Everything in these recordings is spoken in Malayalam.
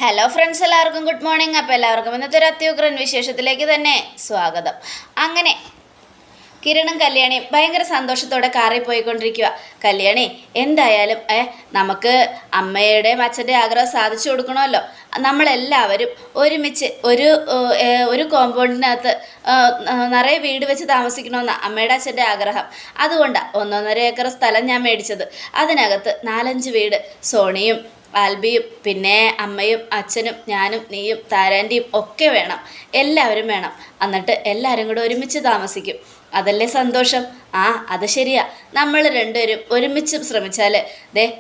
ഹലോ ഫ്രണ്ട്സ്, എല്ലാവർക്കും ഗുഡ് മോർണിംഗ്. അപ്പോൾ എല്ലാവർക്കും ഇന്നത്തെ ഒരു അത്യുഗ്രൻ വിശേഷത്തിലേക്ക് തന്നെ സ്വാഗതം. അങ്ങനെ കിരണും കല്യാണിയും ഭയങ്കര സന്തോഷത്തോടെ കാറിൽ പോയിക്കൊണ്ടിരിക്കുക. കല്യാണി, എന്തായാലും നമുക്ക് അമ്മയുടെയും അച്ഛൻ്റെ ആഗ്രഹം സാധിച്ചു കൊടുക്കണമല്ലോ. നമ്മളെല്ലാവരും ഒരുമിച്ച് ഒരു കോമ്പൗണ്ടിനകത്ത് നിറയെ വീട് വെച്ച് താമസിക്കണമെന്നാണ് അമ്മയുടെ അച്ഛൻ്റെ ആഗ്രഹം. അതുകൊണ്ടാണ് 1.5 ഏക്കർ സ്ഥലം ഞാൻ മേടിച്ചത്. അതിനകത്ത് 4-5 വീട് സോണിയും ആൽബിയും പിന്നെ അമ്മയും അച്ഛനും ഞാനും നീയും താരാൻ്റെയും ഒക്കെ വേണം. എല്ലാവരും വേണം. എന്നിട്ട് എല്ലാവരും കൂടെ ഒരുമിച്ച് താമസിക്കും. അതല്ലേ സന്തോഷം? അത് ശരിയാ. നമ്മൾ രണ്ടുപേരും ഒരുമിച്ച് ശ്രമിച്ചാൽ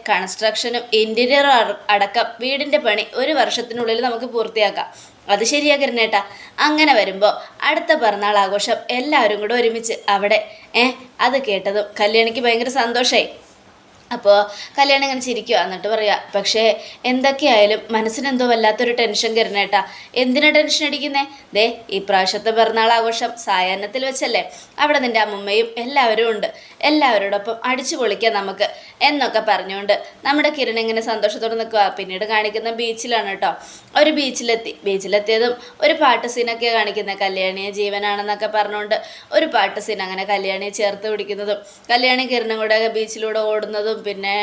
കൺസ്ട്രക്ഷനും ഇൻറ്റീരിയറും അടക്കം വീടിൻ്റെ പണി 1 വർഷത്തിനുള്ളിൽ നമുക്ക് പൂർത്തിയാക്കാം. അത് ശരിയാക്കിരുന്നേട്ടാ. അങ്ങനെ വരുമ്പോൾ അടുത്ത പിറന്നാൾ ആഘോഷം എല്ലാവരും കൂടെ ഒരുമിച്ച് അവിടെ. അത് കേട്ടതും കല്യാണിക്ക് ഭയങ്കര സന്തോഷമായി. അപ്പോൾ കല്യാണം ഇങ്ങനെ ചിരിക്കുക. എന്നിട്ട് പറയാം, പക്ഷേ എന്തൊക്കെയായാലും മനസ്സിനെന്തോ വല്ലാത്തൊരു ടെൻഷൻ കരുന്നേട്ടാ. എന്തിനാ ടെൻഷൻ അടിക്കുന്നേ? ഈ പ്രാവശ്യത്തെ പിറന്നാൾ ആഘോഷം സായാഹ്നത്തിൽ വെച്ചല്ലേ. അവിടെ നിൻ്റെ അമ്മമ്മയും എല്ലാവരും ഉണ്ട്. എല്ലാവരോടൊപ്പം അടിച്ചു പൊളിക്കാം നമുക്ക് എന്നൊക്കെ പറഞ്ഞുകൊണ്ട് നമ്മുടെ കിരൺ ഇങ്ങനെ സന്തോഷത്തോടെ നിൽക്കുക. പിന്നീട് കാണിക്കുന്ന ബീച്ചിലാണ് കേട്ടോ. ഒരു ബീച്ചിലെത്തിയതും ഒരു പാട്ട് സീനൊക്കെ കാണിക്കുന്നത്. കല്യാണിയെ ജീവനാണെന്നൊക്കെ പറഞ്ഞുകൊണ്ട് ഒരു പാട്ട് സീൻ. അങ്ങനെ കല്യാണിയെ ചേർത്ത് പിടിക്കുന്നതും കല്യാണി കിരണും കൂടെ ബീച്ചിലൂടെ ഓടുന്നതും പിന്നെ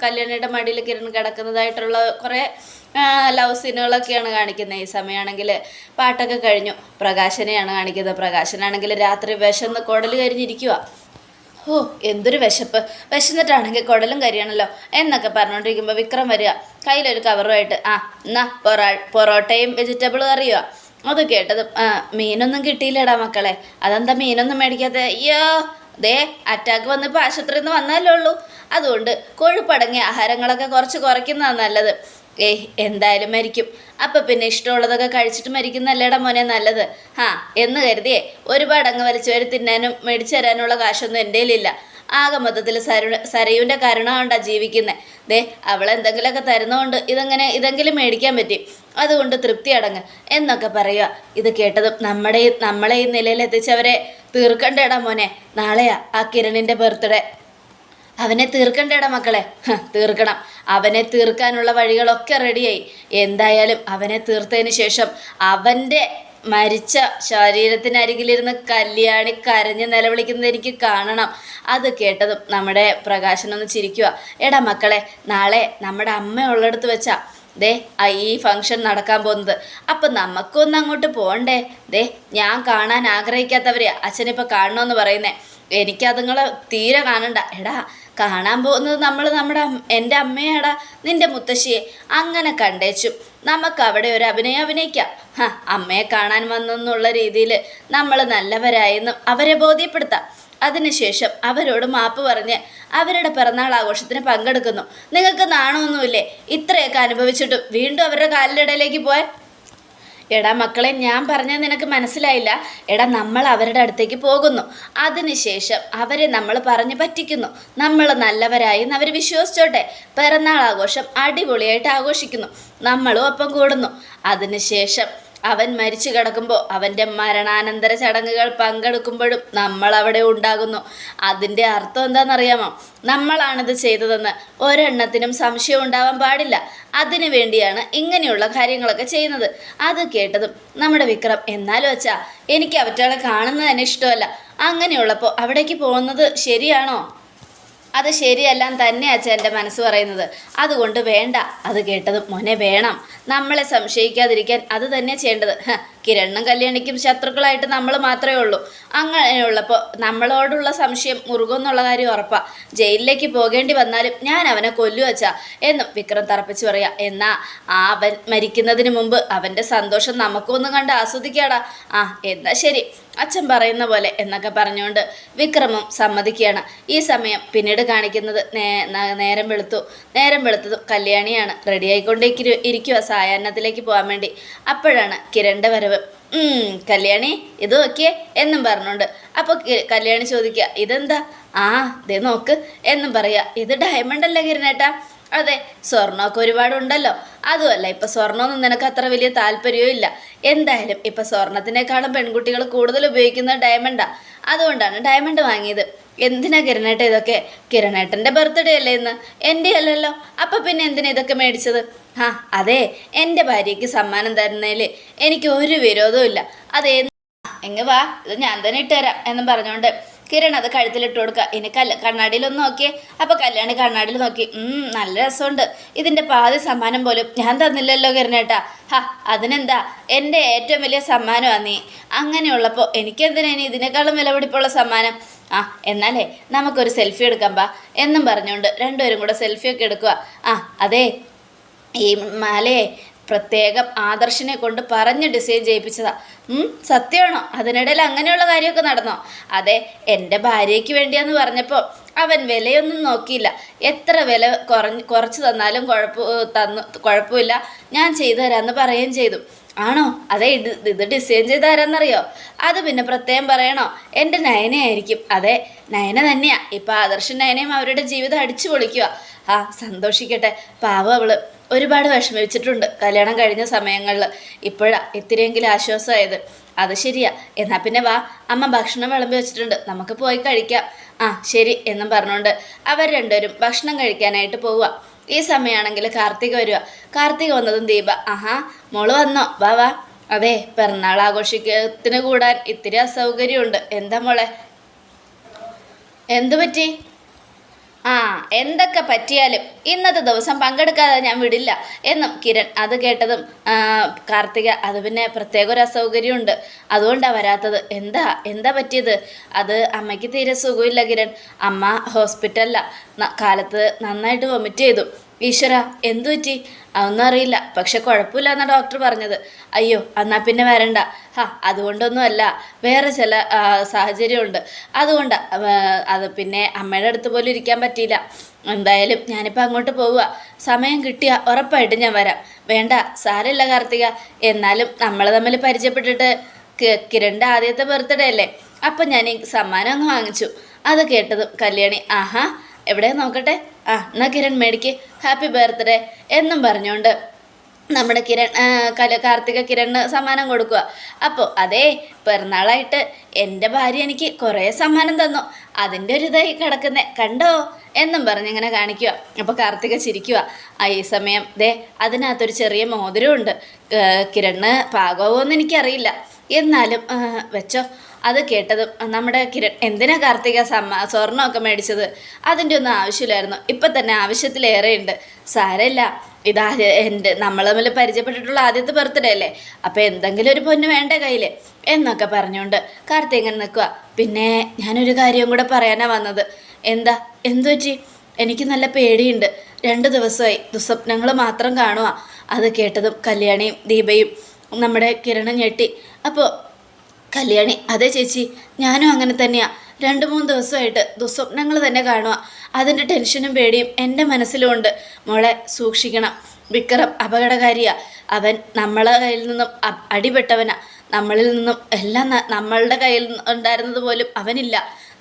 കല്യാണിയുടെ മടിയിൽ കിരൺ കിടക്കുന്നതായിട്ടുള്ള കുറേ ലവ് സീനുകളൊക്കെയാണ് കാണിക്കുന്നത്. ഈ സമയമാണെങ്കിൽ പാട്ടൊക്കെ കഴിഞ്ഞു. പ്രകാശനെയാണ് കാണിക്കുന്നത്. പ്രകാശനാണെങ്കിൽ രാത്രി വിശന്ന് കുടൽ കരിഞ്ഞിരിക്കുക. എന്തൊരു വിശപ്പ്, വിശന്നിട്ടാണെങ്കിൽ കുടലും കരിയണല്ലോ എന്നൊക്കെ പറഞ്ഞുകൊണ്ടിരിക്കുമ്പോൾ വിക്രം വരിക. കയ്യിലൊരു കവറുമായിട്ട്. എന്നാ പൊറോട്ടയും വെജിറ്റബിൾ കറിയോ? അത് കേട്ടതും മീനൊന്നും കിട്ടിയില്ലടാ മക്കളെ. അതെന്താ മീനൊന്നും മേടിക്കാത്ത? അയ്യോ, അറ്റാക്ക് വന്നിപ്പോൾ ആശുപത്രിയിൽ നിന്ന് വന്നാലേ ഉള്ളൂ. അതുകൊണ്ട് കൊഴുപ്പടങ്ങിയ ആഹാരങ്ങളൊക്കെ കുറച്ച് കുറയ്ക്കുന്നതാണ് നല്ലത്. എന്തായാലും മരിക്കും. അപ്പം പിന്നെ ഇഷ്ടമുള്ളതൊക്കെ കഴിച്ചിട്ട് മരിക്കുന്നല്ലേടാ മോനെ നല്ലത്. എന്ന് കരുതിയേ ഒരുപാട് അങ്ങ് വലിച്ചു വരി തിന്നാനും മേടിച്ചു തരാനുള്ള കാശൊന്നും എൻ്റെ കയ്യിലില്ല. ആകെ മൊത്തത്തിൽ സരയുവിൻ്റെ കരുണ കൊണ്ടാണ് ജീവിക്കുന്നത്. അവളെന്തെങ്കിലുമൊക്കെ തരുന്നതുകൊണ്ട് ഇതെങ്കിലും മേടിക്കാൻ പറ്റി. അതുകൊണ്ട് തൃപ്തി അടങ്ങ് എന്നൊക്കെ പറയുക. ഇത് കേട്ടതും നമ്മളെ ഈ നിലയിലെത്തിച്ചവരെ തീർക്കണ്ടേടാ മോനെ. നാളെയാ ആ കിരണിൻ്റെ ബർത്ത്ഡേ. അവനെ തീർക്കണ്ടേടാ മക്കളെ. തീർക്കണം. അവനെ തീർക്കാനുള്ള വഴികളൊക്കെ റെഡിയായി. എന്തായാലും അവനെ തീർത്തതിന് ശേഷം അവൻ്റെ മരിച്ച ശരീരത്തിനരികിലിരുന്ന് കല്യാണി കരഞ്ഞ് നിലവിളിക്കുന്നത് എനിക്ക് കാണണം. അത് കേട്ടതും നമ്മുടെ പ്രകാശനൊന്ന് ചിരിക്കുക. എടാ മക്കളെ, നാളെ നമ്മുടെ അമ്മ ഉള്ളിടത്ത് വെച്ചാ ഈ ഫംഗ്ഷൻ നടക്കാൻ പോകുന്നത്. അപ്പം നമുക്കൊന്ന് അങ്ങോട്ട് പോകണ്ടേ? ഞാൻ കാണാൻ ആഗ്രഹിക്കാത്തവരെയാ അച്ഛനിപ്പോൾ കാണണമെന്ന് പറയുന്നേ. എനിക്കതുങ്ങളെ തീരെ കാണണ്ട. എടാ, കാണാൻ പോകുന്നത് എൻ്റെ അമ്മയാടാ, നിൻ്റെ മുത്തശ്ശിയെ. അങ്ങനെ കണ്ടേച്ചും നമുക്ക് അവിടെ ഒരു അഭിനയിക്കാം. അമ്മയെ കാണാൻ വന്നെന്നുള്ള രീതിയിൽ നമ്മൾ നല്ലവരായെന്നും അവരെ ബോധ്യപ്പെടുത്താം. അതിനുശേഷം അവരോട് മാപ്പ് പറഞ്ഞ് അവരുടെ പിറന്നാൾ ആഘോഷത്തിന് പങ്കെടുക്കുന്നു. നിങ്ങൾക്ക് നാണമൊന്നുമില്ലേ ഇത്രയൊക്കെ അനുഭവിച്ചിട്ടും വീണ്ടും അവരുടെ കാലിലിടയിലേക്ക് പോയാൽ? എടാ മക്കളെ, ഞാൻ പറഞ്ഞത് നിനക്ക് മനസ്സിലായില്ല. എടാ, നമ്മൾ അവരുടെ അടുത്തേക്ക് പോകുന്നു. അതിനുശേഷം അവരെ നമ്മൾ പറഞ്ഞു പറ്റിക്കുന്നു. നമ്മൾ നല്ലവരായി അവർ വിശ്വസിച്ചോട്ടെ. പിറന്നാൾ ആഘോഷം അടിപൊളിയായിട്ട് ആഘോഷിക്കുന്നു. നമ്മളും ഒപ്പം കൂടുന്നു. അതിനുശേഷം അവൻ മരിച്ചു കിടക്കുമ്പോൾ അവൻ്റെ മരണാനന്തര ചടങ്ങുകൾ പങ്കെടുക്കുമ്പോഴും നമ്മളവിടെ ഉണ്ടാകുന്നു. അതിൻ്റെ അർത്ഥം എന്താണെന്നറിയാമോ? നമ്മളാണിത് ചെയ്തതെന്ന് ഒരെണ്ണത്തിനും സംശയം ഉണ്ടാവാൻ പാടില്ല. അതിനു വേണ്ടിയാണ് ഇങ്ങനെയുള്ള കാര്യങ്ങളൊക്കെ ചെയ്യുന്നത്. അത് കേട്ടതും നമ്മുടെ വിക്രം, എന്നാലും അച്ഛാ, എനിക്ക് അവറ്റകളെ കാണുന്നത് തന്നെ ഇഷ്ടമല്ല. അങ്ങനെയുള്ളപ്പോൾ അവിടേക്ക് പോകുന്നത് ശരിയാണോ? അത് ശരിയല്ലാൻ തന്നെ അച്ഛൻ എൻ്റെ മനസ്സ് പറയുന്നത്. അതുകൊണ്ട് വേണ്ട. അത് കേട്ടതും മോനെ വേണം. നമ്മളെ സംശയിക്കാതിരിക്കാൻ അത് തന്നെ ചെയ്യേണ്ടത്. കിരണും കല്യാണിക്കും ശത്രുക്കളായിട്ട് നമ്മൾ മാത്രമേ ഉള്ളൂ. അങ്ങനെയുള്ളപ്പോൾ നമ്മളോടുള്ള സംശയം മുറുകുമെന്നുള്ള കാര്യം ഉറപ്പാണ്. ജയിലിലേക്ക് പോകേണ്ടി വന്നാലും ഞാൻ അവനെ കൊല്ലുവച്ചാ എന്നും വിക്രം തറപ്പിച്ച് പറയാം. എന്നാൽ അവൻ മരിക്കുന്നതിന് മുമ്പ് അവൻ്റെ സന്തോഷം നമുക്കൊന്നും കണ്ട് ആസ്വദിക്കാടാ. എന്നാ ശരി, അച്ഛൻ പറയുന്ന പോലെ എന്നൊക്കെ പറഞ്ഞുകൊണ്ട് വിക്രമും സമ്മതിക്കുകയാണ്. ഈ സമയം പിന്നീട് കാണിക്കുന്നത് നേരം വെളുത്തതും കല്യാണിയാണ് റെഡിയായിക്കൊണ്ടേയിരിക്കുക സായാഹ്നത്തിലേക്ക് പോകാൻ വേണ്ടി. അപ്പോഴാണ് കിരണിൻ്റെ വരവ്. കല്യാണി, ഇത് നോക്കിയേ എന്നും പറഞ്ഞുകൊണ്ട്. അപ്പോൾ കല്യാണി ചോദിക്കുക, ഇതെന്താ? നോക്ക് എന്നും പറയുക. ഇത് ഡയമണ്ട് അല്ലേ കിരണേട്ടാ? അതെ, സ്വർണ്ണമൊക്കെ ഒരുപാടുണ്ടല്ലോ. അതുമല്ല, ഇപ്പം സ്വർണ്ണമൊന്നും നിനക്ക് അത്ര വലിയ താല്പര്യവും ഇല്ല. എന്തായാലും ഇപ്പം സ്വർണത്തിനേക്കാളും പെൺകുട്ടികൾ കൂടുതൽ ഉപയോഗിക്കുന്നത് ഡയമണ്ടാ. അതുകൊണ്ടാണ് ഡയമണ്ട് വാങ്ങിയത്. എന്തിനാ കിരണേട്ട ഇതൊക്കെ? കിരണേട്ടൻ്റെ ബർത്ത്ഡേ അല്ലേ ഇന്ന്? എൻ്റെ അല്ലല്ലോ. അപ്പം പിന്നെ എന്തിനാ ഇതൊക്കെ മേടിച്ചത്? ആ അതെ, എൻ്റെ ഭാര്യയ്ക്ക് സമ്മാനം തരുന്നതിൽ എനിക്ക് ഒരു വിരോധവും ഇല്ല. അതേ, എങ്ങ് വാ, ഇത് ഞാൻ തന്നെ ഇട്ടുതരാം എന്നും പറഞ്ഞുകൊണ്ട് കിരൺ അത് കഴുത്തിലിട്ട് കൊടുക്കുക. ഇനി കണ്ണാടിയിലൊന്ന് നോക്കിയേ. അപ്പോൾ കല്യാണി കണ്ണാടിയിൽ നോക്കി, നല്ല രസമുണ്ട്. ഇതിൻ്റെ പാതി സമ്മാനം പോലും ഞാൻ തന്നില്ലല്ലോ കിരണേട്ടാ. ഹാ, അതിനെന്താ, എൻ്റെ ഏറ്റവും വലിയ സമ്മാനമാണ് നീ. അങ്ങനെയുള്ളപ്പോൾ എനിക്കെന്തിനാ ഇനി ഇതിനേക്കാളും വിലപിടിപ്പുള്ള സമ്മാനം? ആ എന്നാലേ നമുക്കൊരു സെൽഫി എടുക്കാം ബാ എന്നും പറഞ്ഞുകൊണ്ട് രണ്ടുപേരും കൂടെ സെൽഫിയൊക്കെ എടുക്കുക. ആ അതെ, ഈ മാലയെ പ്രത്യേകം ആദർശിനെ കൊണ്ട് പറഞ്ഞ് ഡിസൈൻ ചെയ്യിപ്പിച്ചതാ. സത്യമാണോ? അതിനിടയിൽ അങ്ങനെയുള്ള കാര്യമൊക്കെ നടന്നോ? അതെ, എൻ്റെ ഭാര്യയ്ക്ക് വേണ്ടിയാന്ന് പറഞ്ഞപ്പോൾ അവൻ വിലയൊന്നും നോക്കിയില്ല. എത്ര വില കുറച്ച് തന്നാലും കുഴപ്പമില്ല, ഞാൻ ചെയ്തു തരാമെന്ന് പറയുകയും ചെയ്തു. ആണോ? അതെ, ഇത് ഡിസൈൻ ചെയ്ത് തരാമെന്നറിയോ? അത് പിന്നെ പ്രത്യേകം പറയണോ? എൻ്റെ നയനയായിരിക്കും. അതെ, നയന തന്നെയാ. ഇപ്പം ആദർശൻ നയനയും അവരുടെ ജീവിതം അടിച്ചു പൊളിക്കുക. ആ സന്തോഷിക്കട്ടെ. പാവം അവള് ഒരുപാട് വിഷമിച്ചിട്ടുണ്ട് കല്യാണം കഴിഞ്ഞ സമയങ്ങളിൽ. ഇപ്പോഴാ ഇത്തിരിയെങ്കിലും ആശ്വാസമായത്. അത് ശരിയാ. എന്നാൽ പിന്നെ വാ, അമ്മ ഭക്ഷണം വിളമ്പി വെച്ചിട്ടുണ്ട്, നമുക്ക് പോയി കഴിക്കാം. ആ ശരി എന്നും പറഞ്ഞുകൊണ്ട് അവർ രണ്ടുപേരും ഭക്ഷണം കഴിക്കാനായിട്ട് പോവുക. ഈ സമയമാണെങ്കിൽ കാർത്തിക വരിക. കാർത്തിക വന്നതും ദീപ, ആഹാ മോള് വന്നോ, വാ വാ. അതെ, പിറന്നാൾ ആഘോഷിക്കത്തിന് കൂടാൻ ഇത്തിരി അസൗകര്യമുണ്ട്. എന്താ മോളെ, എന്തു പറ്റി? ആ എന്തൊക്കെ പറ്റിയാലും ഇന്നത്തെ ദിവസം പങ്കെടുക്കാതെ ഞാൻ വിടില്ല എന്നും കിരൺ. അത് കേട്ടതും കാർത്തിക, അത് പിന്നെ പ്രത്യേക ഒരു അസൗകര്യമുണ്ട്, അതുകൊണ്ടാണ് വരാത്തത്. എന്താ പറ്റിയത്? അത് അമ്മയ്ക്ക് തീരെ സുഖമില്ല കിരൺ. അമ്മ ഹോസ്പിറ്റലിലാണ്. കാലത്ത് നന്നായിട്ട് വൊമിറ്റ് ചെയ്തു. ഈശ്വര, എന്തു പറ്റി? അതൊന്നും അറിയില്ല, പക്ഷെ കുഴപ്പമില്ല എന്നാണ് ഡോക്ടർ പറഞ്ഞത്. അയ്യോ, എന്നാൽ പിന്നെ വരണ്ട. അതുകൊണ്ടൊന്നുമല്ല, വേറെ ചില സാഹചര്യമുണ്ട്, അതുകൊണ്ടാണ്. അത് പിന്നെ അമ്മയുടെ അടുത്ത് പോലും ഇരിക്കാൻ പറ്റിയില്ല. എന്തായാലും ഞാനിപ്പോൾ അങ്ങോട്ട് പോവുക. സമയം കിട്ടിയാൽ ഉറപ്പായിട്ടും ഞാൻ വരാം. വേണ്ട, സാരമില്ല കാർത്തിക. എന്നാലും നമ്മൾ തമ്മിൽ പരിചയപ്പെട്ടിട്ട് കിരണിൻ്റെ ആദ്യത്തെ ബർത്ത്ഡേ അല്ലേ, അപ്പം ഞാൻ ഈ സമ്മാനം അങ്ങ് വാങ്ങിച്ചു. അത് കേട്ടതും കല്യാണി, ആഹാ എവിടെ നോക്കട്ടെ. എന്നാ കിരൺ മേടിക്ക്, ഹാപ്പി ബർത്ത്ഡേ എന്നും പറഞ്ഞുകൊണ്ട് നമ്മുടെ കാർത്തിക കിരണിന് സമ്മാനം കൊടുക്കുക. അപ്പോൾ അതേ, പിറന്നാളായിട്ട് എൻ്റെ ഭാര്യ എനിക്ക് കുറേ സമ്മാനം തന്നു, അതിൻ്റെ ഒരു ഇതായി കിടക്കുന്നേ കണ്ടോ എന്നും പറഞ്ഞിങ്ങനെ കാണിക്കുക. അപ്പോൾ കാർത്തിക ചിരിക്കുക. ഈ സമയം അതിനകത്തൊരു ചെറിയ മോതിരമുണ്ട്. കിരണിന് പാകമോന്ന് എനിക്കറിയില്ല, എന്നാലും വെച്ചോ. അത് കേട്ടതും നമ്മുടെ കിരൺ, എന്തിനാ കാർത്തിക സ്വർണ്ണമൊക്കെ മേടിച്ചത്? അതിൻ്റെ ഒന്നും ആവശ്യമില്ലായിരുന്നു, ഇപ്പം തന്നെ ആവശ്യത്തിലേറെയുണ്ട്. സാരമില്ല, ഇതാ നമ്മൾ തമ്മിൽ പരിചയപ്പെട്ടിട്ടുള്ള ആദ്യത്തെ ബർത്ത്ഡേ അല്ലേ, അപ്പോൾ എന്തെങ്കിലും ഒരു പൊന്ന് വേണ്ട കയ്യിൽ എന്നൊക്കെ പറഞ്ഞുകൊണ്ട് കാർത്തിക ഇങ്ങനെ നിൽക്കുക. പിന്നെ ഞാനൊരു കാര്യം കൂടെ പറയാനാണ് വന്നത്. എന്തു പറ്റി? എനിക്ക് നല്ല പേടിയുണ്ട്. 2 ദിവസമായി ദുസ്വപ്നങ്ങൾ മാത്രം കാണുക. അത് കേട്ടതും കല്യാണിയും ദീപയും നമ്മുടെ കിരണും ഞെട്ടി. അപ്പോൾ കല്യാണി, അതെ ചേച്ചി, ഞാനും അങ്ങനെ തന്നെയാണ്. 2-3 ദിവസമായിട്ട് ദുസ്വപ്നങ്ങൾ തന്നെ കാണുക. അതിൻ്റെ ടെൻഷനും പേടിയും എൻ്റെ മനസ്സിലും ഉണ്ട്. മോളെ സൂക്ഷിക്കണം. വിക്രം അപകടകാരിയാണ്. അവൻ നമ്മളെ കയ്യിൽ നിന്നും അടിപെട്ടവനാ. നമ്മളിൽ നിന്നും എല്ലാം നമ്മളുടെ കയ്യിൽ ഉണ്ടായിരുന്നത് പോലും അവനില്ല.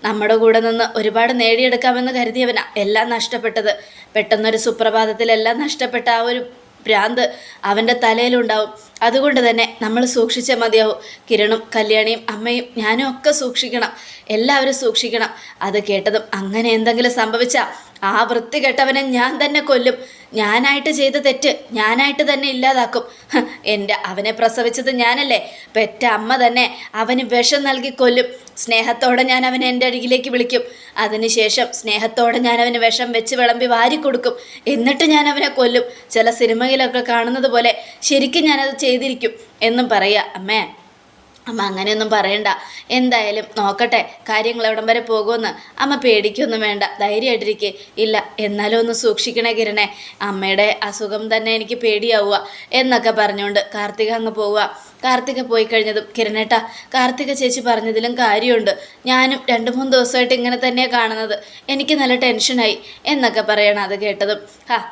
നമ്മുടെ കൂടെ നിന്ന് ഒരുപാട് നേടിയെടുക്കാമെന്ന് കരുതിയവനാ എല്ലാം നഷ്ടപ്പെട്ടത്. പെട്ടെന്നൊരു സുപ്രഭാതത്തിലെല്ലാം നഷ്ടപ്പെട്ട ആ ഒരു ഭ്രാന്ത് അവൻ്റെ തലയിലുണ്ടാവും. അതുകൊണ്ട് തന്നെ നമ്മൾ സൂക്ഷിച്ചാൽ മതിയാവും. കിരണും കല്യാണിയും അമ്മയും ഞാനും ഒക്കെ സൂക്ഷിക്കണം, എല്ലാവരും സൂക്ഷിക്കണം. അത് കേട്ടതും അങ്ങനെ എന്തെങ്കിലും സംഭവിച്ചാൽ ആ വൃത്തികെട്ടവനെ ഞാൻ തന്നെ കൊല്ലും. ഞാനായിട്ട് ചെയ്ത തെറ്റ് ഞാനായിട്ട് തന്നെ ഇല്ലാതാക്കും. അവനെ പ്രസവിച്ചത് ഞാനല്ലേ, പെറ്റ അമ്മ തന്നെ അവന് വിഷം നൽകി കൊല്ലും. സ്നേഹത്തോടെ ഞാൻ അവനെ എൻ്റെ അരികിലേക്ക് വിളിക്കും. അതിനുശേഷം സ്നേഹത്തോടെ ഞാൻ അവന് വിഷം വെച്ച് വിളമ്പി വാരിക്കൊടുക്കും. എന്നിട്ട് ഞാൻ അവനെ കൊല്ലും. ചില സിനിമയിലൊക്കെ കാണുന്നത് പോലെ ശരിക്കും ഞാനത് ചെയ്തിരിക്കും എന്നും പറയുക. അമ്മ അങ്ങനെയൊന്നും പറയണ്ട, എന്തായാലും നോക്കട്ടെ കാര്യങ്ങൾ എവിടം വരെ പോകുമെന്ന്. അമ്മ പേടിക്കൊന്നും വേണ്ട, ധൈര്യമായിട്ടിരിക്കുക. ഇല്ല, എന്നാലും ഒന്ന് സൂക്ഷിക്കണേ കിരണേ, അമ്മയുടെ അസുഖം തന്നെ എനിക്ക് പേടിയാവുക എന്നൊക്കെ പറഞ്ഞുകൊണ്ട് കാർത്തിക അങ്ങ് പോവുക. കാർത്തിക പോയി കഴിഞ്ഞതും കിരണേട്ടാ, കാർത്തിക ചേച്ചി പറഞ്ഞതിലും കാര്യമുണ്ട്. ഞാനും 2-3 ദിവസമായിട്ട് ഇങ്ങനെ തന്നെയാണ് കാണുന്നത്, എനിക്ക് നല്ല ടെൻഷനായി എന്നൊക്കെ പറയണം. അത് കേട്ടതും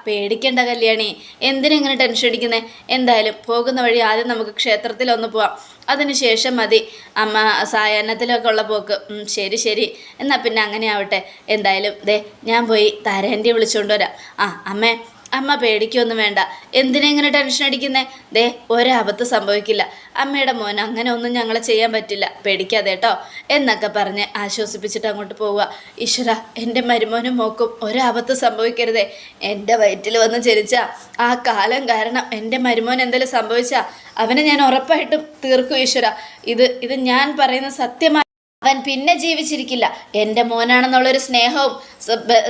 പേടിക്കേണ്ട കല്യാണി, എന്തിനെങ്ങനെ ടെൻഷൻ അടിക്കുന്നേ? എന്തായാലും പോകുന്ന വഴി ആദ്യം നമുക്ക് ക്ഷേത്രത്തിലൊന്ന് പോവാം, അതിനുശേഷം മതി അമ്മ സായാഹ്നത്തിലൊക്കെ ഉള്ള പോക്ക്. ശരി, എന്നാൽ പിന്നെ അങ്ങനെ ആവട്ടെ. എന്തായാലും ഞാൻ പോയി താരാൻ്റെ വിളിച്ചുകൊണ്ട് വരാം. അമ്മേ അമ്മ പേടിക്കൊന്നും വേണ്ട. എന്തിനാ ഇങ്ങനെ ടെൻഷൻ അടിക്കുന്നേ? ദേ ഒരാപത്ത് സംഭവിക്കില്ല. അമ്മയുടെ മോൻ അങ്ങനെ ഒന്നും ഞങ്ങളെ ചെയ്യാൻ പറ്റില്ല, പേടിക്കാതെ കേട്ടോ എന്നൊക്കെ പറഞ്ഞ് ആശ്വസിപ്പിച്ചിട്ട് അങ്ങോട്ട് പോവുക. ഈശ്വര, എൻ്റെ മരുമോനും മോക്കും ഒരാപത്ത് സംഭവിക്കരുതേ. എൻ്റെ വയറ്റിൽ വന്ന് ജനിച്ച ആ കാലം കാരണം എൻ്റെ മരുമോൻ എന്തെങ്കിലും സംഭവിച്ചാൽ അവനെ ഞാൻ ഉറപ്പായിട്ടും തീർക്കും ഈശ്വര. ഇത് ഞാൻ പറയുന്ന സത്യമായി. അവൻ പിന്നെ ജീവിച്ചിരിക്കില്ല. എൻ്റെ മോനാണെന്നുള്ളൊരു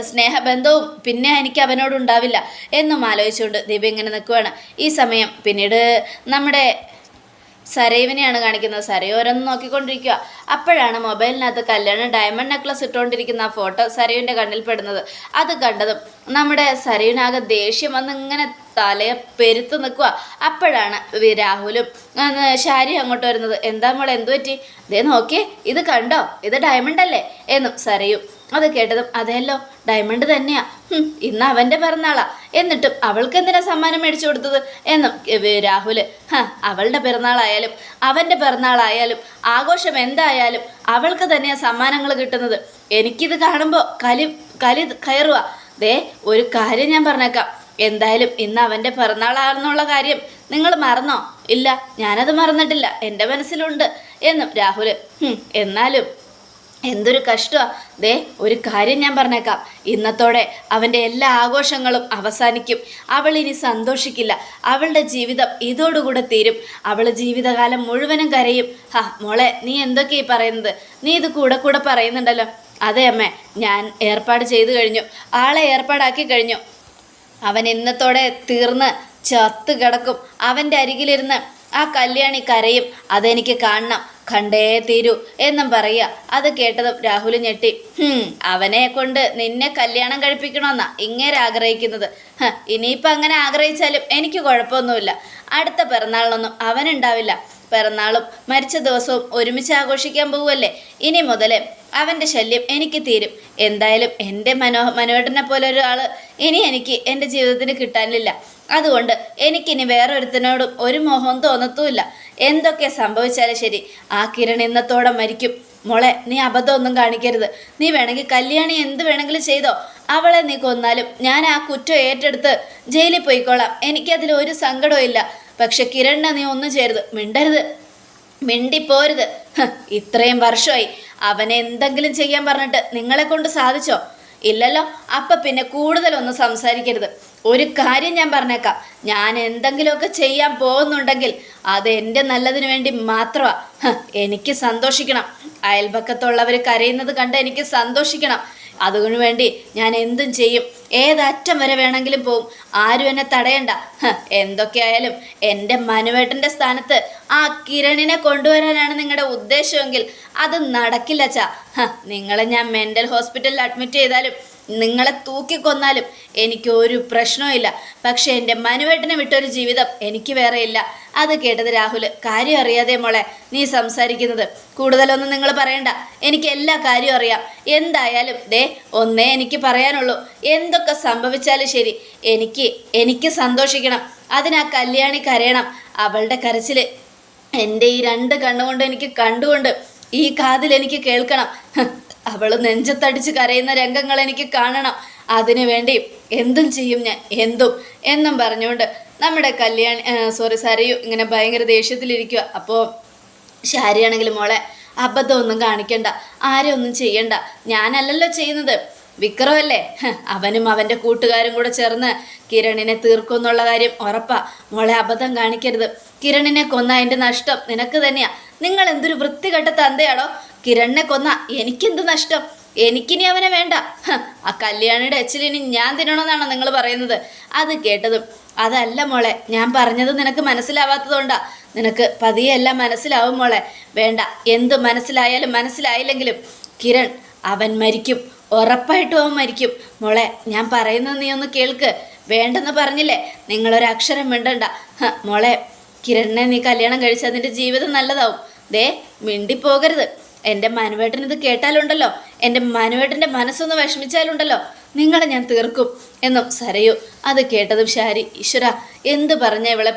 സ്നേഹബന്ധവും പിന്നെ എനിക്ക് അവനോടുണ്ടാവില്ല എന്നും ആലോചിച്ചുകൊണ്ട് ദിവ്യ ഇങ്ങനെ നിൽക്കുവാണ്. ഈ സമയം പിന്നീട് നമ്മുടെ സരയുവിനെയാണ് കാണിക്കുന്നത്. സരയു ഓരോന്ന് നോക്കിക്കൊണ്ടിരിക്കുക. അപ്പോഴാണ് മൊബൈലിനകത്ത് കല്യാണം ഡയമണ്ട് നെക്ലസ് ഇട്ടുകൊണ്ടിരിക്കുന്ന ആ ഫോട്ടോ സരയുവിൻ്റെ കണ്ണിൽ പെടുന്നത്. അത് കണ്ടതും നമ്മുടെ സരയുവിനാകെ ദേഷ്യം വന്ന് ഇങ്ങനെ തലയെ പെരുത്ത് നിൽക്കുക. അപ്പോഴാണ് രാഹുലും ശാരി അങ്ങോട്ട് വരുന്നത്. എന്താ മോളെ, എന്തു പറ്റി? ദേ നോക്കിയേ, ഇത് കണ്ടോ, ഇത് ഡയമണ്ട് അല്ലേ എന്നും സരയും. അത് കേട്ടതും അതെയല്ലോ, ഡയമണ്ട് തന്നെയാ. ഇന്ന് അവൻ്റെ പിറന്നാളാ, എന്നിട്ടും അവൾക്ക് എന്തിനാ സമ്മാനം മേടിച്ചു കൊടുത്തത് എന്നും രാഹുല്. അവളുടെ പിറന്നാളായാലും അവൻ്റെ പിറന്നാളായാലും ആഘോഷം എന്തായാലും അവൾക്ക് തന്നെയാ സമ്മാനങ്ങൾ കിട്ടുന്നത്. എനിക്കിത് കാണുമ്പോൾ കലി കയറുക. ദേ ഒരു കാര്യം ഞാൻ പറഞ്ഞേക്കാം, എന്തായാലും ഇന്ന് അവൻ്റെ പിറന്നാളാണെന്നുള്ള കാര്യം നിങ്ങൾ മറന്നോ? ഇല്ല, ഞാനത് മറന്നിട്ടില്ല, എൻ്റെ മനസ്സിലുണ്ട് എന്നും രാഹുല്. എന്നാലും എന്തൊരു കഷ്ടമാണ്. ദേ ഒരു കാര്യം ഞാൻ പറഞ്ഞേക്കാം, ഇന്നത്തോടെ അവൻ്റെ എല്ലാ ആഘോഷങ്ങളും അവസാനിക്കും. അവൾ ഇനി സന്തോഷിക്കില്ല. അവളുടെ ജീവിതം ഇതോടുകൂടെ തീരും. അവൾ ജീവിതകാലം മുഴുവനും കരയും. മോളെ, നീ എന്തൊക്കെയായി പറയുന്നത്? നീ ഇത് കൂടെ പറയുന്നുണ്ടല്ലോ. അതെ അമ്മേ, ഞാൻ ഏർപ്പാട് ചെയ്തു കഴിഞ്ഞു, ആളെ ഏർപ്പാടാക്കി കഴിഞ്ഞു. അവൻ ഇന്നത്തോടെ തീർന്ന് ചത്ത് കിടക്കും. അവൻ്റെ അരികിലിരുന്ന് ആ കല്യാണി കരയും. അതെനിക്ക് കാണണം, കണ്ടേ തീരൂ എന്നും പറയുക. അത് കേട്ടതും രാഹുൽ ഞെട്ടി. അവനെ കൊണ്ട് നിന്നെ കല്യാണം കഴിപ്പിക്കണമെന്നാ ഇങ്ങേരെ ആഗ്രഹിക്കുന്നത്. ഇനിയിപ്പോൾ അങ്ങനെ ആഗ്രഹിച്ചാലും എനിക്ക് കുഴപ്പമൊന്നുമില്ല. അടുത്ത പിറന്നാളിനൊന്നും അവനുണ്ടാവില്ല. പിറന്നാളും മരിച്ച ദിവസവും ഒരുമിച്ച് ആഘോഷിക്കാൻ പോവുമല്ലേ. ഇനി മുതൽ അവൻ്റെ ശല്യം എനിക്ക് തീരും. എന്തായാലും എൻ്റെ മനോഹരനെ പോലെ ഒരാൾ ഇനി എനിക്ക് എൻ്റെ ജീവിതത്തിന് കിട്ടാനില്ല. അതുകൊണ്ട് എനിക്കിനി വേറൊരുത്തനോടും ഒരു മോഹവും തോന്നത്തുമില്ല. എന്തൊക്കെ സംഭവിച്ചാലും ശരി, ആ കിരൺ ഇന്നത്തോടെ മരിക്കും. മോളെ, നീ അബദ്ധമൊന്നും കാണിക്കരുത്. നീ വേണമെങ്കിൽ കല്യാണി എന്ത് വേണമെങ്കിലും ചെയ്തോ. അവളെ നീ കൊന്നാലും ഞാൻ ആ കുറ്റം ഏറ്റെടുത്ത് ജയിലിൽ പോയിക്കോളാം. എനിക്കതിൽ ഒരു സങ്കടവും ഇല്ല. പക്ഷെ കിരണിനെ നീ ഒന്നും ചെയ്യരുത്, മിണ്ടിപ്പോരുത്. ഇത്രയും വർഷമായി അവനെ എന്തെങ്കിലും ചെയ്യാൻ പറഞ്ഞിട്ട് നിങ്ങളെ കൊണ്ട് സാധിച്ചോ? ഇല്ലല്ലോ. അപ്പം പിന്നെ കൂടുതലൊന്നും സംസാരിക്കരുത്. ഒരു കാര്യം ഞാൻ പറഞ്ഞേക്കാം, ഞാൻ എന്തെങ്കിലുമൊക്കെ ചെയ്യാൻ പോകുന്നുണ്ടെങ്കിൽ അത് എൻ്റെ നല്ലതിന് വേണ്ടി മാത്രമാണ്. എനിക്ക് സന്തോഷിക്കണം. അയൽപക്കത്തുള്ളവർ കരയുന്നത് കണ്ട് എനിക്ക് സന്തോഷിക്കണം. അതിനു വേണ്ടി ഞാൻ എന്തും ചെയ്യും. ഏതറ്റം വരെ വേണമെങ്കിലും പോവും. ആരും എന്നെ തടയണ്ട. എന്തൊക്കെയായാലും എൻ്റെ മനുവേട്ടൻ്റെ സ്ഥാനത്ത് ആ കിരണിനെ കൊണ്ടുവരാനാണ് നിങ്ങളുടെ ഉദ്ദേശമെങ്കിൽ അത് നടക്കില്ല ചാ. നിങ്ങളെ ഞാൻ മെൻ്റൽ ഹോസ്പിറ്റലിൽ അഡ്മിറ്റ് ചെയ്താലും നിങ്ങളെ തൂക്കിക്കൊന്നാലും എനിക്കൊരു പ്രശ്നവുമില്ല. പക്ഷേ എൻ്റെ മനുവേട്ടനെ വിട്ടൊരു ജീവിതം എനിക്ക് വേറെ ഇല്ല. അത് കേട്ടത് രാഹുൽ, കാര്യം അറിയാതെ മോളെ നീ സംസാരിക്കുന്നത്. കൂടുതലൊന്നും നിങ്ങൾ പറയണ്ട, എനിക്ക് എല്ലാ കാര്യവും അറിയാം. എന്തായാലും ദേ ഒന്നേ എനിക്ക് പറയാനുള്ളൂ, എന്തൊക്കെ സംഭവിച്ചാലും ശരി എനിക്ക് സന്തോഷിക്കണം. അതിനാ കല്യാണി കരയണം. അവളുടെ കരച്ചിൽ എൻ്റെ ഈ രണ്ട് കണ്ണുകൊണ്ട് എനിക്ക് കണ്ടുകൊണ്ട് ഈ കാതിൽ എനിക്ക് കേൾക്കണം. അവൾ നെഞ്ചത്തടിച്ച് കരയുന്ന രംഗങ്ങൾ എനിക്ക് കാണണം. അതിനു വേണ്ടി എന്തും ചെയ്യും ഞാൻ, എന്നും പറഞ്ഞുകൊണ്ട് നമ്മുടെ സരയു ഇങ്ങനെ ഭയങ്കര ദേഷ്യത്തിലിരിക്കുക. അപ്പോൾ ശാരിയാണെങ്കിലും മോളെ അബദ്ധമൊന്നും കാണിക്കണ്ട, ആരും ഒന്നും ചെയ്യണ്ട. ഞാനല്ലല്ലോ ചെയ്യുന്നത്, വിക്രമല്ലേ. അവനും അവൻ്റെ കൂട്ടുകാരും കൂടെ ചേർന്ന് കിരണിനെ തീർക്കുമെന്നുള്ള കാര്യം ഉറപ്പാ. മോളെ അബദ്ധം കാണിക്കരുത്. കിരണിനെ കൊന്ന അതിൻ്റെ നഷ്ടം നിനക്ക് തന്നെയാ. നിങ്ങൾ എന്തൊരു വൃത്തികെട്ട തന്തയാടോ. കിരണിനെ കൊന്ന എനിക്കെന്ത് നഷ്ടം? എനിക്കിനി അവനെ വേണ്ട. ആ കല്യാണിയുടെ എച്ചിലിനി ഞാൻ തിന്നണമെന്നാണോ നിങ്ങൾ പറയുന്നത്? അത് കേട്ടതും അതല്ല മോളെ, ഞാൻ പറഞ്ഞത് നിനക്ക് മനസ്സിലാവാത്തതുകൊണ്ടാ. നിനക്ക് പതിയെല്ലാം മനസ്സിലാവും മോളെ. വേണ്ട, എന്ത് മനസ്സിലായാലും മനസ്സിലായില്ലെങ്കിലും കിരൺ അവൻ മരിക്കും, ഉറപ്പായിട്ടും അവൻ മരിക്കും. മോളെ, ഞാൻ പറയുന്നത് നീ ഒന്ന് കേൾക്ക്. വേണ്ടെന്ന് പറഞ്ഞില്ലേ, നിങ്ങളൊരക്ഷരം മിണ്ടണ്ട. മോളെ, കിരണിനെ നീ കല്യാണം കഴിച്ച് അതിൻ്റെ ജീവിതം നല്ലതാവും. ദേ മിണ്ടിപ്പോകരുത്. എൻ്റെ മനുവേട്ടൻ ഇത് കേട്ടാലുണ്ടല്ലോ, എൻ്റെ മനുവേട്ടൻ്റെ മനസ്സൊന്ന് വിഷമിച്ചാലുണ്ടല്ലോ, നിങ്ങളെ ഞാൻ തീർക്കും എന്നും സരയു. അത് കേട്ടതും ശാരി, ഈശ്വര എന്ത് പറഞ്ഞ ഇവളെ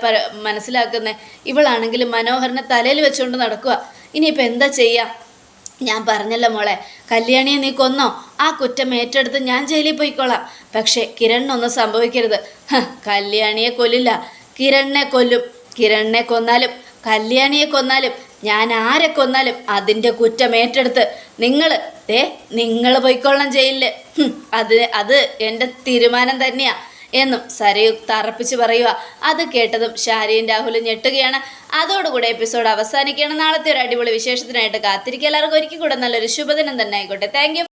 മനസ്സിലാക്കുന്നേ. ഇവളാണെങ്കിലും മനോഹരനെ തലയിൽ വെച്ചുകൊണ്ട് നടക്കുക. ഇനിയിപ്പോൾ എന്താ ചെയ്യുക? ഞാൻ പറഞ്ഞല്ലോ മോളെ, കല്യാണിയെ നീ കൊന്നോ, ആ കുറ്റം ഏറ്റെടുത്ത് ഞാൻ ജയിലിൽ പോയിക്കോളാം. പക്ഷേ കിരണിനൊന്നും സംഭവിക്കരുത്. കല്യാണിയെ കൊല്ലില്ല, കിരണിനെ കൊല്ലും. കിരണിനെ കൊന്നാലും കല്യാണിയെ കൊന്നാലും ഞാൻ ആരെ കൊന്നാലും അതിൻ്റെ കുറ്റം ഏറ്റെടുത്ത് നിങ്ങൾ പോയിക്കൊള്ളാം ജയിലിൽ. അത് എൻ്റെ തീരുമാനം തന്നെയാ എന്നും സരയു തറപ്പിച്ച് പറയുക. അത് കേട്ടതും ഷാരിയും രാഹുലും ഞെട്ടുകയാണ്. അതോടുകൂടെ എപ്പിസോഡ് അവസാനിക്കുകയാണ്. നാളത്തെ ഒരു അടിപൊളി വിശേഷത്തിനായിട്ട് കാത്തിരിക്കുക. എല്ലാവർക്കും ഒരിക്കൽ കൂടെ നല്ലൊരു ശുഭദിനം തന്നെ ആയിക്കോട്ടെ. Thank you.